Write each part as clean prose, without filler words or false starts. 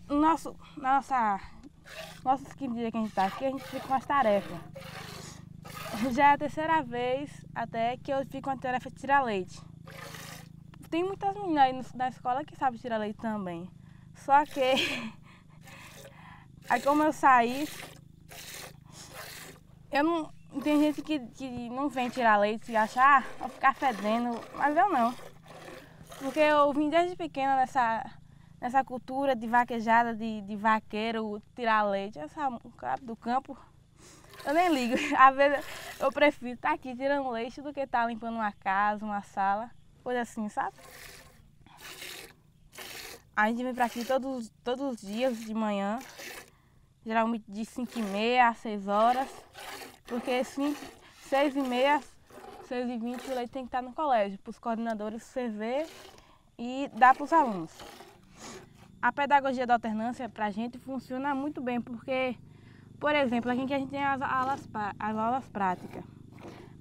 Nossos 15 dias que a gente está aqui, a gente fica com as tarefas. Já é a terceira vez até que eu fico com a tarefa de tirar leite. Tem muitas meninas aí na escola que sabem tirar leite também. Só que, aí como eu saí, tem gente que não vem tirar leite e acha, vai ficar fedendo, mas eu não. Porque eu vim desde pequena nessa cultura de vaquejada, de vaqueiro, tirar leite. Essa do campo, eu nem ligo. Às vezes eu prefiro estar aqui tirando leite do que estar limpando uma casa, uma sala, coisa assim, sabe? A gente vem pra aqui todos os dias de manhã, geralmente de 5h30 às 6 horas, porque 6h30, 6h20 o leite tem que estar no colégio, para os coordenadores ferver e dar para os alunos. A pedagogia da alternância para a gente funciona muito bem, porque, por exemplo, aqui que a gente tem as aulas práticas.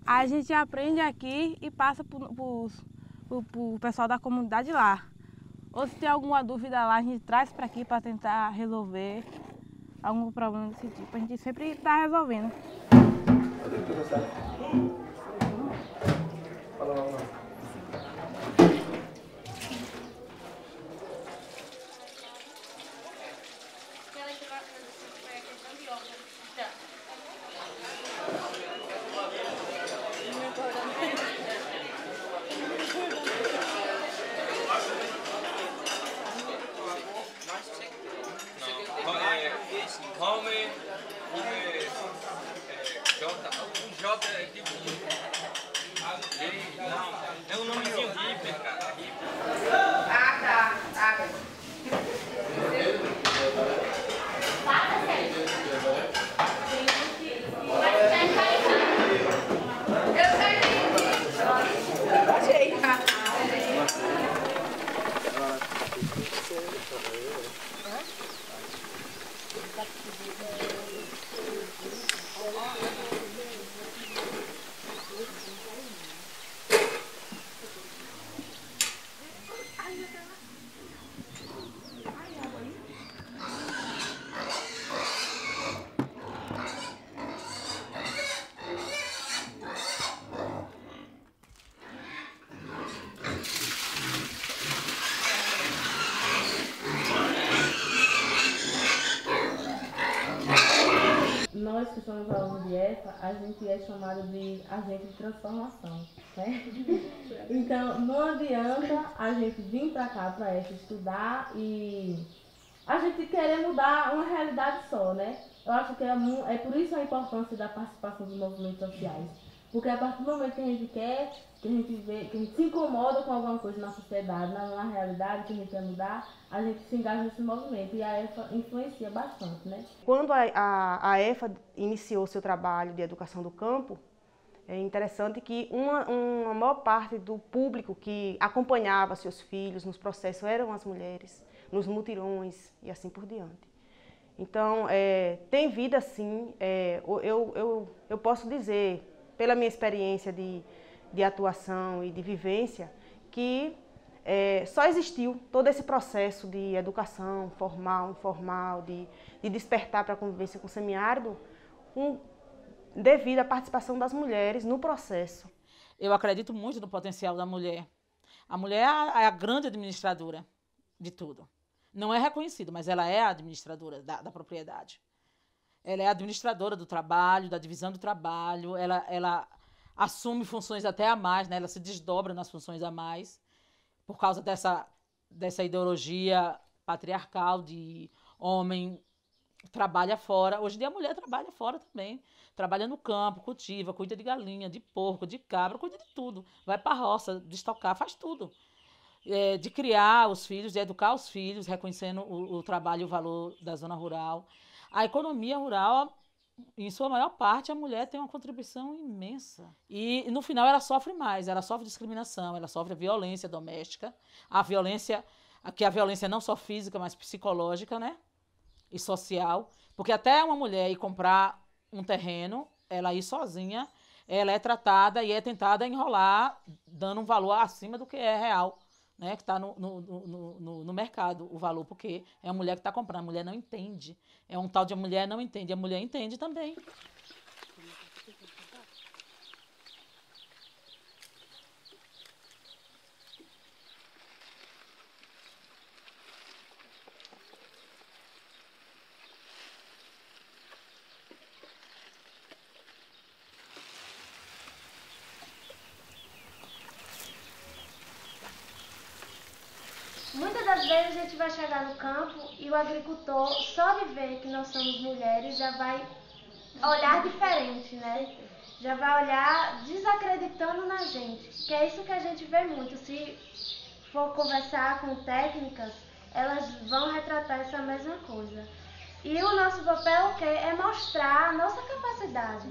A gente aprende aqui e passa para o pessoal da comunidade lá. Ou se tem alguma dúvida lá, a gente traz para aqui para tentar resolver algum problema desse tipo. A gente sempre está resolvendo. É um nomezinho hiper, cara. Ah, tá. Nós que somos alunos de EFA, a gente é chamado de agente de transformação, né? Então, não adianta a gente vir para cá, para EFA, estudar e a gente querer mudar uma realidade só, né? Eu acho que é por isso a importância da participação dos movimentos sociais. Porque a partir do momento que a gente quer, que a gente vê, que a gente se incomoda com alguma coisa na sociedade, na realidade que a gente quer mudar, a gente se engaja nesse movimento e a EFA influencia bastante, né? Quando a EFA iniciou seu trabalho de educação do campo, é interessante que uma maior parte do público que acompanhava seus filhos nos processos eram as mulheres, nos mutirões e assim por diante. Então, tem vida sim, eu posso dizer, pela minha experiência de atuação e de vivência, que só existiu todo esse processo de educação formal, informal, de despertar para a convivência com o semiárido, devido à participação das mulheres no processo. Eu acredito muito no potencial da mulher. A mulher é a grande administradora de tudo. Não é reconhecido, mas ela é a administradora da propriedade. Ela é a administradora do trabalho, da divisão do trabalho, ela assume funções até a mais, né? Ela se desdobra nas funções a mais, por causa dessa ideologia patriarcal de homem trabalha fora. Hoje em dia a mulher trabalha fora também. Trabalha no campo, cultiva, cuida de galinha, de porco, de cabra, cuida de tudo. Vai para a roça, destocar, faz tudo. De criar os filhos, de educar os filhos, reconhecendo o trabalho e o valor da zona rural. A economia rural, em sua maior parte, a mulher tem uma contribuição imensa. E no final ela sofre mais, ela sofre discriminação, ela sofre violência doméstica, a violência não só física, mas psicológica, né? E social. Porque até uma mulher ir comprar um terreno, ela ir sozinha, ela é tratada e é tentada enrolar, dando um valor acima do que é real né, que está no mercado o valor, porque é a mulher que está comprando, a mulher não entende. É um tal de a mulher não entende, a mulher entende também. Muitas das vezes a gente vai chegar no campo e o agricultor, só de ver que nós somos mulheres, já vai olhar diferente, né? Já vai olhar desacreditando na gente, que é isso que a gente vê muito. Se for conversar com técnicas, elas vão retratar essa mesma coisa. E o nosso papel o quê? É mostrar a nossa capacidade.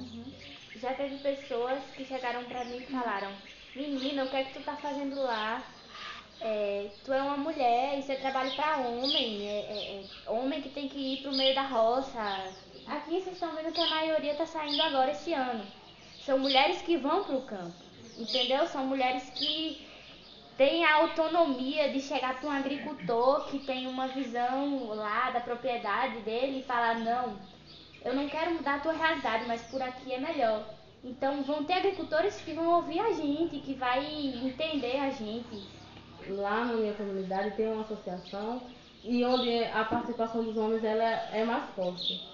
Já teve pessoas que chegaram pra mim e falaram: menina, o que é que tu tá fazendo lá? Tu é uma mulher, isso é trabalho para homem, homem que tem que ir pro meio da roça. Aqui vocês estão vendo que a maioria está saindo agora esse ano. São mulheres que vão pro campo, entendeu? São mulheres que têm a autonomia de chegar para um agricultor que tem uma visão lá da propriedade dele e falar: não, eu não quero mudar a tua realidade, mas por aqui é melhor. Então vão ter agricultores que vão ouvir a gente, que vai entender a gente. Lá na minha comunidade tem uma associação e onde a participação dos homens ela é mais forte.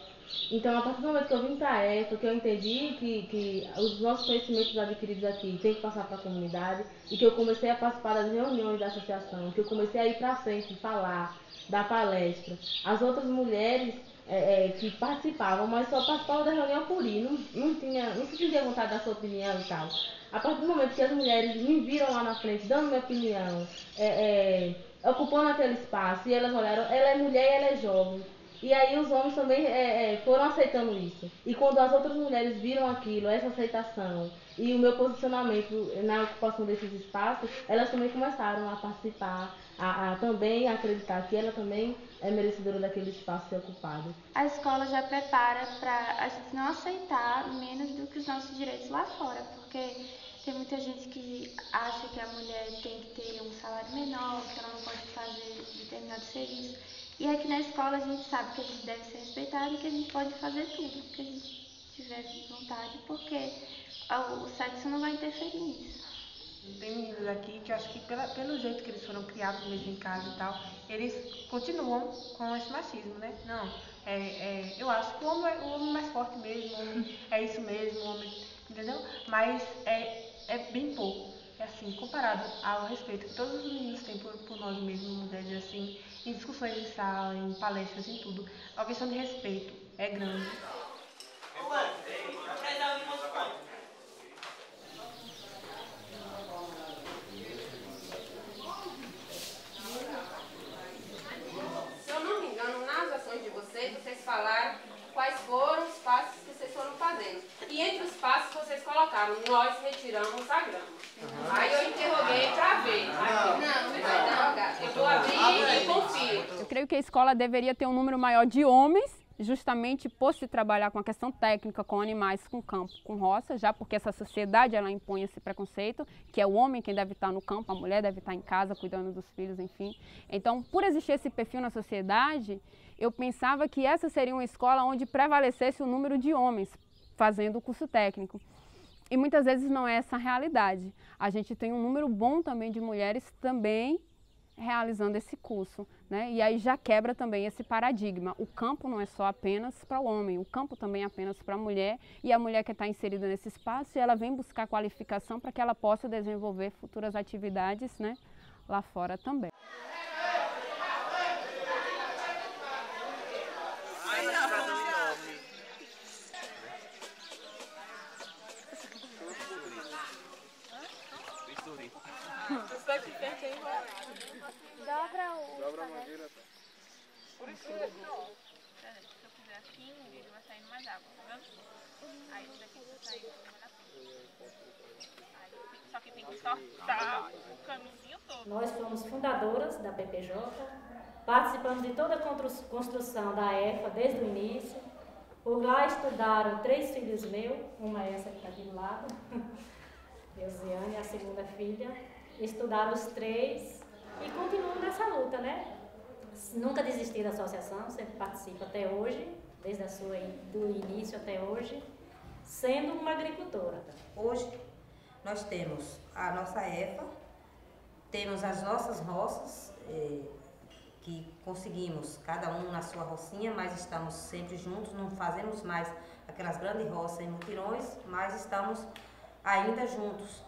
Então, a partir do momento que eu vim para a EFA, que eu entendi que os nossos conhecimentos adquiridos aqui têm que passar para a comunidade e que eu comecei a participar das reuniões da associação, que eu comecei a ir para frente, falar, dar palestra. As outras mulheres que participavam, mas só participavam da reunião por ir, não se sentia vontade da sua opinião e tal. A partir do momento que as mulheres me viram lá na frente, dando minha opinião, ocupando aquele espaço, e elas olharam, ela é mulher e ela é jovem. E aí os homens também foram aceitando isso. E quando as outras mulheres viram aquilo, essa aceitação, e o meu posicionamento na ocupação desses espaços, elas também começaram a participar, a também acreditar que ela também é merecedora daquele espaço ser ocupado. A escola já prepara para a gente não aceitar menos do que os nossos direitos lá fora, porque tem muita gente que acha que a mulher tem que ter um salário menor, que ela não pode fazer determinado serviço. E aqui na escola a gente sabe que a gente deve ser respeitado e que a gente pode fazer tudo que a gente tiver vontade, porque o sexo não vai interferir nisso. Tem meninos aqui que eu acho que pelo jeito que eles foram criados mesmo em casa e tal, eles continuam com esse machismo, né? Não, eu acho que o homem é mais forte mesmo, o homem é isso mesmo, o homem, entendeu? Mas é bem pouco, assim, comparado ao respeito que todos os meninos têm por nós mesmos, mulheres, assim, em discussões de sala, em palestras, em tudo. A questão de respeito é grande. Se eu não me engano, nas ações de vocês falaram quais foram os passos que vocês foram fazendo. E entre os passos vocês colocaram: nós retiramos a grama. Aí eu interroguei para ver. Não, eu vou abrir e confio. Eu creio que a escola deveria ter um número maior de homens, justamente por se trabalhar com a questão técnica, com animais, com campo, com roça, já porque essa sociedade ela impõe esse preconceito, que é o homem quem deve estar no campo, a mulher deve estar em casa cuidando dos filhos, enfim. Então, por existir esse perfil na sociedade, eu pensava que essa seria uma escola onde prevalecesse o número de homens fazendo o curso técnico. E muitas vezes não é essa a realidade. A gente tem um número bom também de mulheres também realizando esse curso, né? E aí já quebra também esse paradigma. O campo não é só apenas para o homem, o campo também é apenas para a mulher, e a mulher que está inserida nesse espaço, ela vem buscar qualificação para que ela possa desenvolver futuras atividades, né, lá fora também. Dobra a mangueira. Por isso, se eu fizer assim, ele vai saindo mais água, tá vendo? Aí isso daqui vai saindo na frente. Só que tem que cortar o caminhozinho todo. Nós fomos fundadoras da PPJ, participamos de toda a construção da EFA desde o início. Por lá estudaram 3 filhos meus, uma é essa que está aqui do lado, Eusiane, a segunda filha. Estudaram os 3 E continuo nessa luta, né? Nunca desisti da associação, sempre participo até hoje, desde do início até hoje, sendo uma agricultora. Hoje nós temos a nossa EFA, temos as nossas roças, que conseguimos, cada um na sua rocinha, mas estamos sempre juntos, não fazemos mais aquelas grandes roças em mutirões, mas estamos ainda juntos.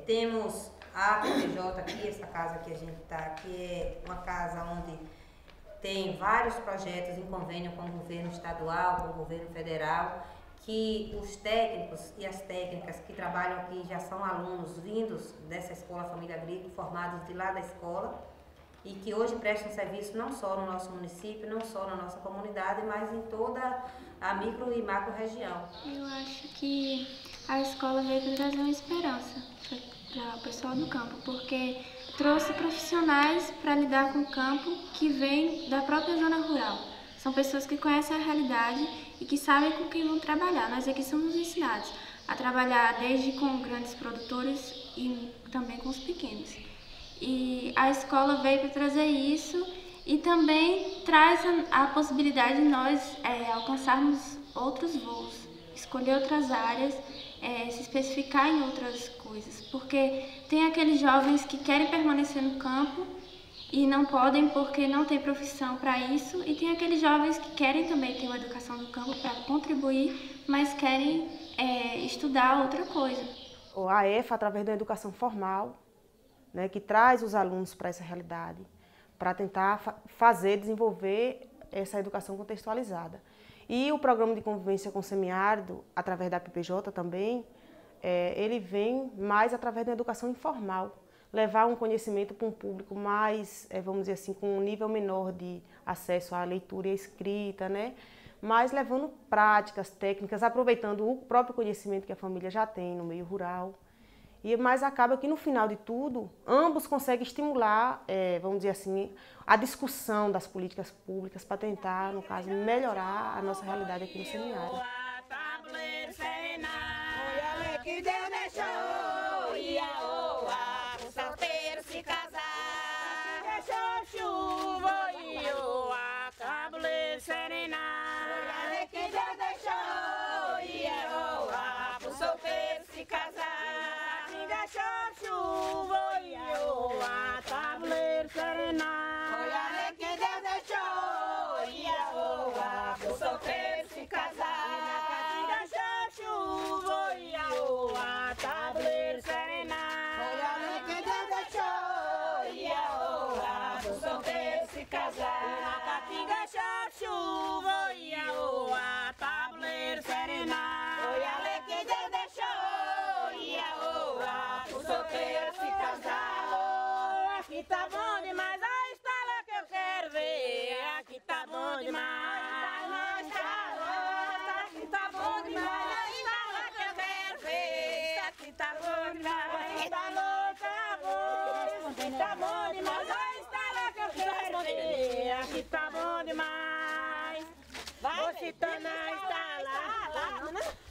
Temos a PPJ aqui, essa casa que a gente está, que é uma casa onde tem vários projetos em convênio com o governo estadual, com o governo federal, que os técnicos e as técnicas que trabalham aqui já são alunos vindos dessa Escola Família Agrícola, formados de lá da escola, e que hoje prestam serviço não só no nosso município, não só na nossa comunidade, mas em toda a micro e macro região. Eu acho que a escola veio para trazer uma esperança para o pessoal do campo, porque trouxe profissionais para lidar com o campo que vêm da própria zona rural. São pessoas que conhecem a realidade e que sabem com quem vão trabalhar. Nós aqui somos ensinados a trabalhar desde com grandes produtores e também com os pequenos. E a escola veio para trazer isso e também traz a possibilidade de nós alcançarmos outros voos, escolher outras áreas, se especificar em outras coisas, porque tem aqueles jovens que querem permanecer no campo e não podem porque não tem profissão para isso, e tem aqueles jovens que querem também ter uma educação no campo para contribuir, mas querem estudar outra coisa. A EFA, através da educação formal, né, que traz os alunos para essa realidade, para tentar desenvolver essa educação contextualizada. E o programa de convivência com o semiárido, através da PPJ também, ele vem mais através da educação informal, levar um conhecimento para um público mais, vamos dizer assim, com um nível menor de acesso à leitura e à escrita, né? Mas levando práticas, técnicas, aproveitando o próprio conhecimento que a família já tem no meio rural. Mas acaba que no final de tudo, ambos conseguem estimular, vamos dizer assim, a discussão das políticas públicas para tentar, no caso, melhorar a nossa realidade aqui no semiárido. Que Deus deixou, Iaoa, o solteiro se casar. Deixou chuva, Iaoa, tabuleiro serenar. Olha que Deus deixou, Iaoa, o solteiro se casar. Deixou chuva, Iaoa, tabuleiro serenar. Olha que Deus deixou, Iaoa, o solteiro se casar. Tabuleiro serenar. Olha que Deus deixou, Iaoa, pro solteiro se casar. Na caatinga chuva, Iaoa, tabuleiro serenar. Olha que Deus deixou, Iaoa, pro solteiro se casar. Aqui tá bom demais, a estala que eu quero ver. Aqui tá bom demais. Aqui tá bom demais. Tá bom demais, a estala que eu quero ver. Aqui tá bom demais. Ô Citana, estala.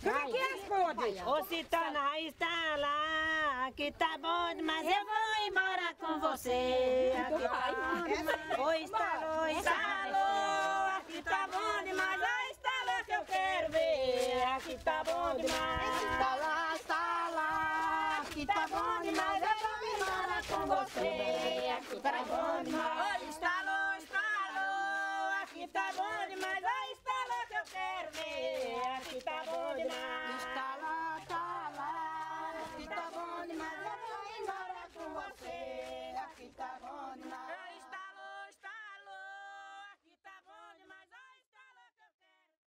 Quem que responde? Ô Citana, estala. Aqui tá bom demais, eu vou embora com você. Aqui tá bom demais. Ô estalou, estalou. Aqui tá bom demais, a estala que eu quero ver. Aqui tá bom demais. Estala, estala. Aqui tá bom demais, eu vou embora com você. Aqui tá bom demais.